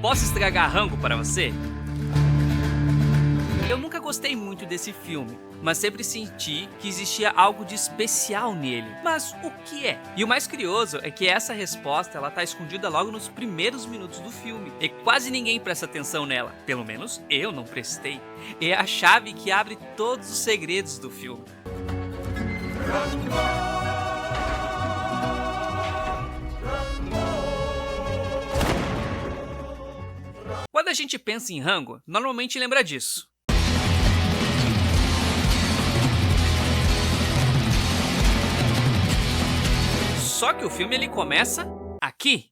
Posso estragar Rango para você? Eu nunca gostei muito desse filme, mas sempre senti que existia algo de especial nele. Mas o que é? E o mais curioso é que essa resposta ela tá escondida logo nos primeiros minutos do filme. E quase ninguém presta atenção nela. Pelo menos eu não prestei. É a chave que abre todos os segredos do filme. Quando a gente pensa em Rango, normalmente lembra disso. Só que o filme ele começa aqui.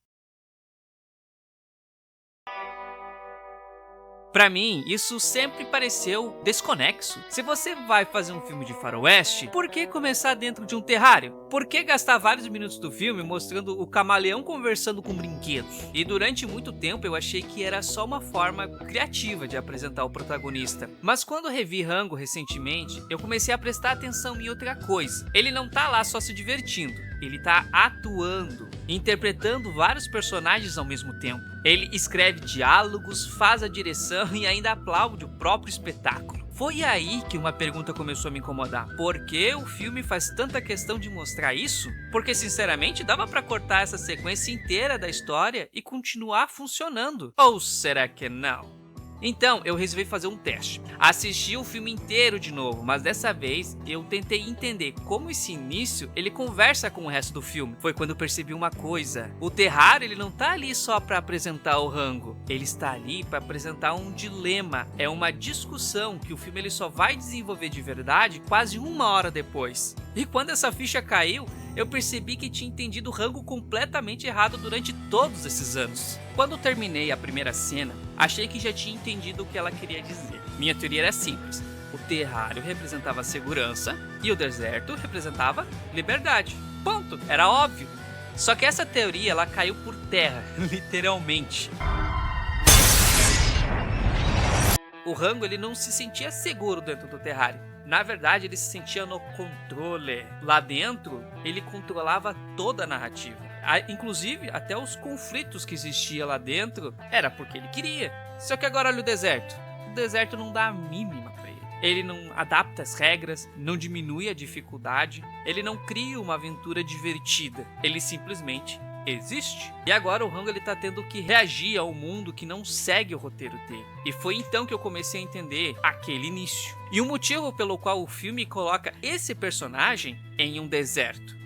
Pra mim, isso sempre pareceu desconexo. Se você vai fazer um filme de faroeste, por que começar dentro de um terrário? Por que gastar vários minutos do filme mostrando o camaleão conversando com brinquedos? E durante muito tempo eu achei que era só uma forma criativa de apresentar o protagonista. Mas quando revi Rango recentemente, eu comecei a prestar atenção em outra coisa. Ele não tá lá só se divertindo, ele tá atuando, interpretando vários personagens ao mesmo tempo. Ele escreve diálogos, faz a direção e ainda aplaude o próprio espetáculo. Foi aí que uma pergunta começou a me incomodar. Por que o filme faz tanta questão de mostrar isso? Porque sinceramente dava pra cortar essa sequência inteira da história e continuar funcionando. Ou será que não? Então, eu resolvi fazer um teste. Assisti o filme inteiro de novo, mas dessa vez eu tentei entender como esse início ele conversa com o resto do filme. Foi quando eu percebi uma coisa. O terrário ele não tá ali só para apresentar o Rango. Ele está ali para apresentar um dilema. É uma discussão que o filme ele só vai desenvolver de verdade quase 1 hora depois. E quando essa ficha caiu, eu percebi que tinha entendido o Rango completamente errado durante todos esses anos. Quando terminei a primeira cena, achei que já tinha entendido o que ela queria dizer. Minha teoria era simples. O terrário representava segurança e o deserto representava liberdade. Ponto. Era óbvio. Só que essa teoria ela caiu por terra, literalmente. O Rango ele não se sentia seguro dentro do terrário. Na verdade, ele se sentia no controle. Lá dentro, ele controlava toda a narrativa. Inclusive, até os conflitos que existiam lá dentro, era porque ele queria. Só que agora olha o deserto. O deserto não dá a mínima pra ele. Ele não adapta as regras, não diminui a dificuldade, ele não cria uma aventura divertida. Ele simplesmente existe. E agora o Rango ele tá tendo que reagir ao mundo que não segue o roteiro dele. E foi então que eu comecei a entender aquele início. E o motivo pelo qual o filme coloca esse personagem em um deserto.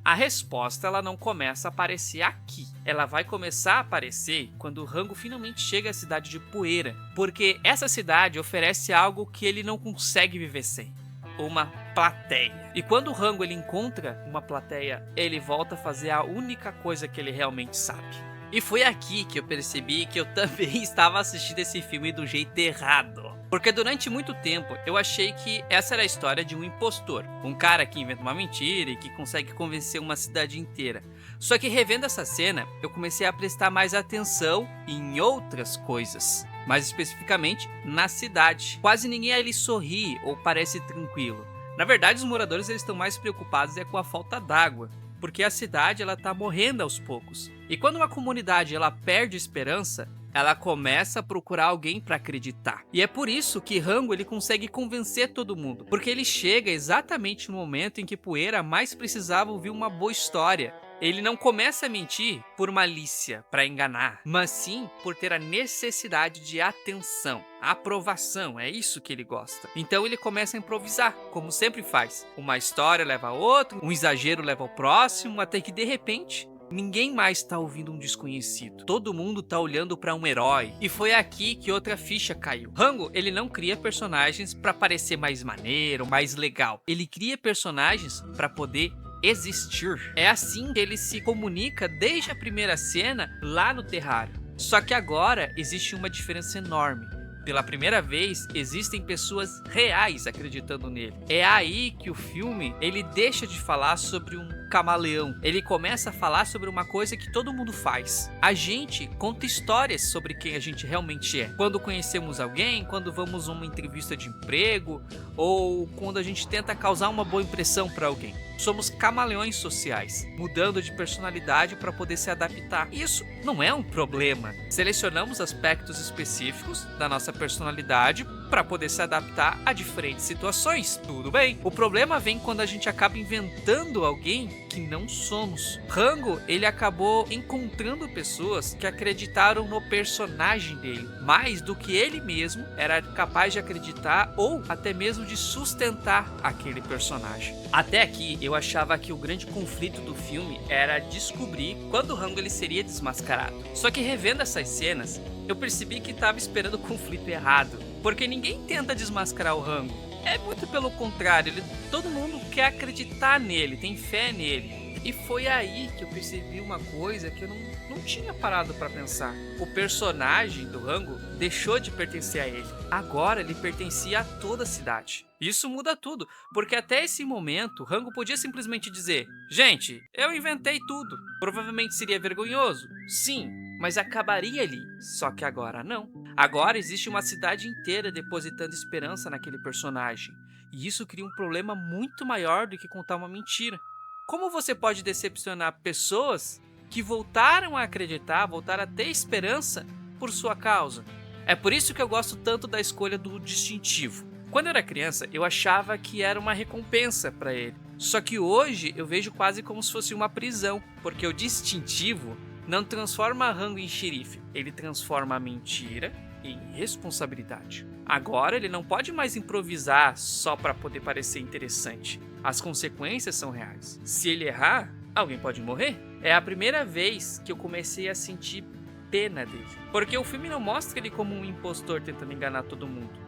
A resposta ela não começa a aparecer aqui. Ela vai começar a aparecer quando o Rango finalmente chega à cidade de Poeira. Porque essa cidade oferece algo que ele não consegue viver sem. Uma plateia. E quando o Rango ele encontra uma plateia, ele volta a fazer a única coisa que ele realmente sabe. E foi aqui que eu percebi que eu também estava assistindo esse filme do jeito errado. Porque durante muito tempo eu achei que essa era a história de um impostor. Um cara que inventa uma mentira e que consegue convencer uma cidade inteira. Só que revendo essa cena, eu comecei a prestar mais atenção em outras coisas. Mais especificamente, na cidade. Quase ninguém ali sorri ou parece tranquilo. Na verdade, os moradores eles estão mais preocupados com a falta d'água. Porque a cidade ela tá morrendo aos poucos. E quando uma comunidade ela perde esperança, ela começa a procurar alguém para acreditar. E é por isso que Rango ele consegue convencer todo mundo, porque ele chega exatamente no momento em que Poeira mais precisava ouvir uma boa história. Ele não começa a mentir por malícia, para enganar, mas sim por ter a necessidade de atenção, aprovação, é isso que ele gosta. Então ele começa a improvisar, como sempre faz. Uma história leva a outra, um exagero leva ao próximo, até que de repente ninguém mais está ouvindo um desconhecido. Todo mundo está olhando para um herói. E foi aqui que outra ficha caiu. Rango, ele não cria personagens para parecer mais maneiro, mais legal. Ele cria personagens para poder existir. É assim que ele se comunica desde a primeira cena lá no terrário. Só que agora existe uma diferença enorme. Pela primeira vez, existem pessoas reais acreditando nele. É aí que o filme ele deixa de falar sobre um camaleão. Ele começa a falar sobre uma coisa que todo mundo faz. A gente conta histórias sobre quem a gente realmente é. Quando conhecemos alguém, quando vamos a uma entrevista de emprego ou quando a gente tenta causar uma boa impressão para alguém. somos camaleões sociais, mudando de personalidade para poder se adaptar. Isso não é um problema. Selecionamos aspectos específicos da nossa personalidade para poder se adaptar a diferentes situações. Tudo bem. O problema vem quando a gente acaba inventando alguém que não somos. Rango, ele acabou encontrando pessoas que acreditaram no personagem dele, mais do que ele mesmo era capaz de acreditar ou até mesmo de sustentar aquele personagem. Até aqui, eu achava que o grande conflito do filme era descobrir quando o Rango ele seria desmascarado. Só que revendo essas cenas, eu percebi que estava esperando o conflito errado, porque ninguém tenta desmascarar o Rango. É muito pelo contrário, todo mundo quer acreditar nele, tem fé nele. E foi aí que eu percebi uma coisa que eu não tinha parado para pensar. O personagem do Rango deixou de pertencer a ele. Agora ele pertencia a toda a cidade. Isso muda tudo, porque até esse momento, Rango podia simplesmente dizer: gente, eu inventei tudo. Provavelmente seria vergonhoso, sim, mas acabaria ali. Só que agora não. Agora existe uma cidade inteira depositando esperança naquele personagem. E isso cria um problema muito maior do que contar uma mentira. Como você pode decepcionar pessoas que voltaram a acreditar, voltaram a ter esperança por sua causa? É por isso que eu gosto tanto da escolha do distintivo. Quando eu era criança, eu achava que era uma recompensa para ele. Só que hoje eu vejo quase como se fosse uma prisão, porque o distintivo não transforma Rango em xerife, ele transforma a mentira em responsabilidade. Agora ele não pode mais improvisar só para poder parecer interessante. As consequências são reais. Se ele errar, alguém pode morrer. É a primeira vez que eu comecei a sentir pena dele, porque o filme não mostra ele como um impostor tentando enganar todo mundo.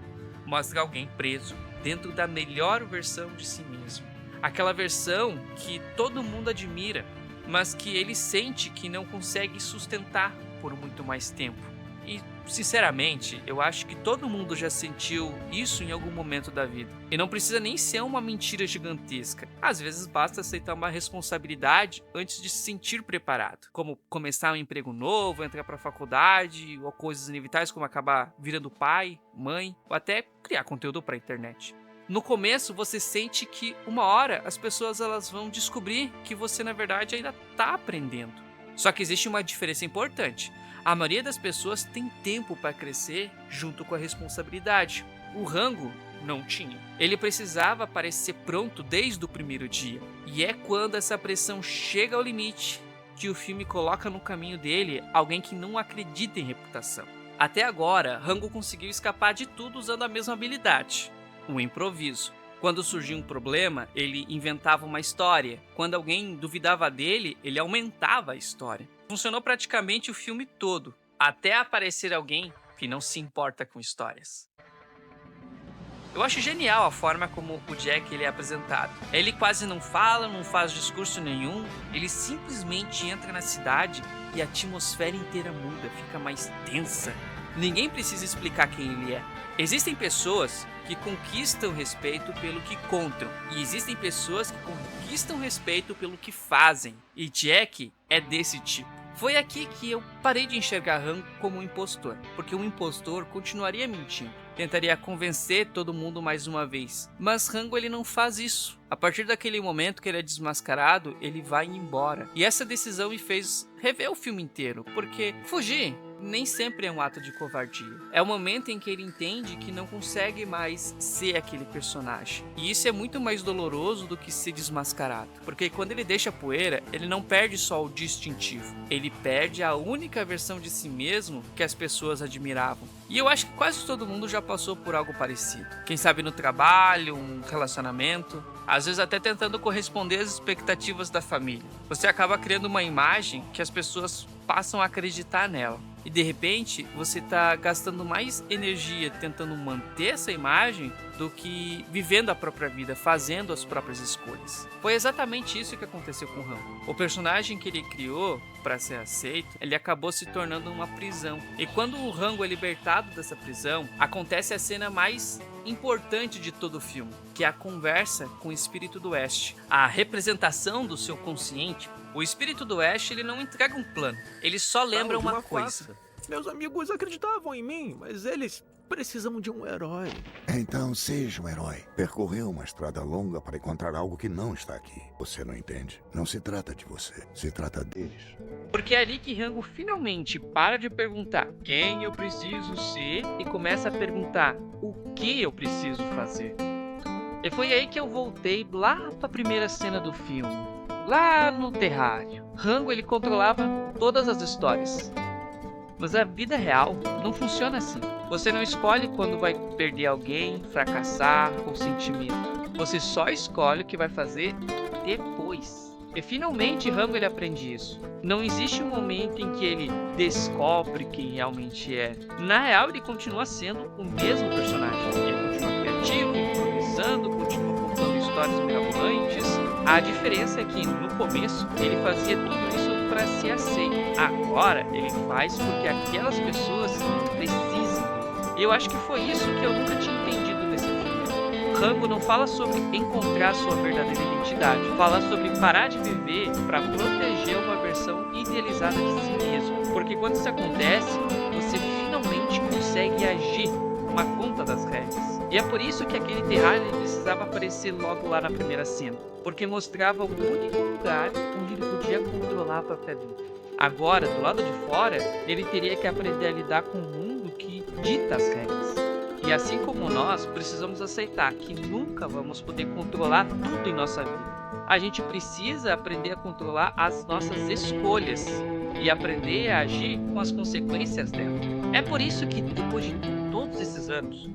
Mostra alguém preso dentro da melhor versão de si mesmo. Aquela versão que todo mundo admira, mas que ele sente que não consegue sustentar por muito mais tempo. E, sinceramente, eu acho que todo mundo já sentiu isso em algum momento da vida. E não precisa nem ser uma mentira gigantesca. Às vezes basta aceitar uma responsabilidade antes de se sentir preparado. Como começar um emprego novo, entrar para a faculdade, ou coisas inevitáveis como acabar virando pai, mãe, ou até criar conteúdo para a internet. No começo você sente que uma hora as pessoas elas vão descobrir que você na verdade ainda está aprendendo. Só que existe uma diferença importante. A maioria das pessoas tem tempo para crescer junto com a responsabilidade. O Rango não tinha. Ele precisava parecer pronto desde o primeiro dia. E é quando essa pressão chega ao limite que o filme coloca no caminho dele alguém que não acredita em reputação. Até agora, Rango conseguiu escapar de tudo usando a mesma habilidade, o improviso. Quando surgia um problema, ele inventava uma história. Quando alguém duvidava dele, ele aumentava a história. Funcionou praticamente o filme todo, até aparecer alguém que não se importa com histórias. Eu acho genial a forma como o Jack ele é apresentado. Ele quase não fala, não faz discurso nenhum, ele simplesmente entra na cidade e a atmosfera inteira muda, fica mais tensa. Ninguém precisa explicar quem ele é. Existem pessoas que conquistam respeito pelo que contam, e existem pessoas que conquistam respeito pelo que fazem, e Jack é desse tipo. Foi aqui que eu parei de enxergar Rango como um impostor, porque um impostor continuaria mentindo, tentaria convencer todo mundo mais uma vez, mas Rango ele não faz isso. A partir daquele momento que ele é desmascarado, ele vai embora, e essa decisão me fez rever o filme inteiro, porque fugir nem sempre é um ato de covardia. É o momento em que ele entende que não consegue mais ser aquele personagem. E isso é muito mais doloroso do que ser desmascarado. Porque quando ele deixa a poeira, ele não perde só o distintivo. Ele perde a única versão de si mesmo que as pessoas admiravam. E eu acho que quase todo mundo já passou por algo parecido. Quem sabe no trabalho, um relacionamento, às vezes até tentando corresponder às expectativas da família. Você acaba criando uma imagem que as pessoas passam a acreditar nela. E de repente, você está gastando mais energia tentando manter essa imagem do que vivendo a própria vida, fazendo as próprias escolhas. Foi exatamente isso que aconteceu com o Rango. O personagem que ele criou para ser aceito, ele acabou se tornando uma prisão. E quando o Rango é libertado dessa prisão, acontece a cena mais importante de todo o filme, que é a conversa com o Espírito do Oeste. A representação do seu consciente. O Espírito do Oeste ele não entrega um plano, ele só lembra uma coisa. Meus amigos acreditavam em mim, mas eles precisam de um herói. Então seja um herói. Percorreu uma estrada longa para encontrar algo que não está aqui. Você não entende? Não se trata de você, se trata deles. Porque é ali que Rango finalmente para de perguntar quem eu preciso ser e começa a perguntar o que eu preciso fazer. E foi aí que eu voltei lá para a primeira cena do filme, lá no terrário. Rango ele controlava todas as histórias. Mas a vida real não funciona assim. Você não escolhe quando vai perder alguém, fracassar ou sentir medo. Você só escolhe o que vai fazer depois. E finalmente Rango ele aprende isso. Não existe um momento em que ele descobre quem realmente é. Na real, ele continua sendo o mesmo personagem. Ele continua criativo, improvisando, continua contando histórias mirabolantes. A diferença é que no começo ele fazia tudo isso para ser aceito. Agora ele faz porque aquelas pessoas precisam. E eu acho que foi isso que eu nunca tinha entendido nesse filme. Rango não fala sobre encontrar sua verdadeira identidade, fala sobre parar de viver para proteger uma versão idealizada de si mesmo. Porque quando isso acontece, você finalmente consegue agir uma conta das regras. E é por isso que aquele terrário ele precisava aparecer logo lá na primeira cena, porque mostrava o único lugar onde ele podia controlar a própria vida. Agora, do lado de fora, ele teria que aprender a lidar com o mundo que dita as regras. E assim como nós, precisamos aceitar que nunca vamos poder controlar tudo em nossa vida. A gente precisa aprender a controlar as nossas escolhas e aprender a agir com as consequências dela. É por isso que, depois de todos esses anos,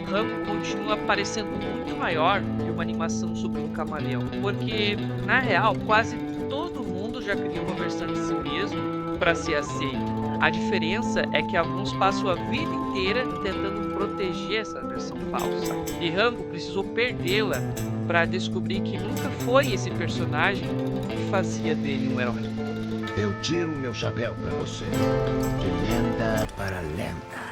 Rango continua parecendo muito maior que uma animação sobre um camaleão, porque, na real, quase todo mundo já criou uma versão de si mesmo para ser aceito. A diferença é que alguns passam a vida inteira tentando proteger essa versão falsa. E Rango precisou perdê-la para descobrir que nunca foi esse personagem que fazia dele um herói. Eu tiro meu chapéu pra você. De lenda para lenda.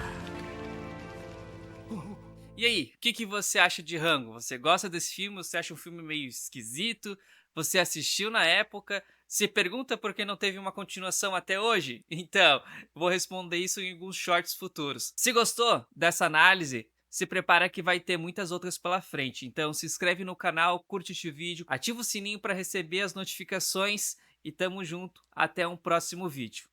E aí, o que você acha de Rango? Você gosta desse filme? Você acha um filme meio esquisito? Você assistiu na época? Se pergunta por que não teve uma continuação até hoje? Então, vou responder isso em alguns shorts futuros. Se gostou dessa análise, se prepara que vai ter muitas outras pela frente. Então, se inscreve no canal, curte este vídeo, ativa o sininho para receber as notificações e tamo junto. Até um próximo vídeo.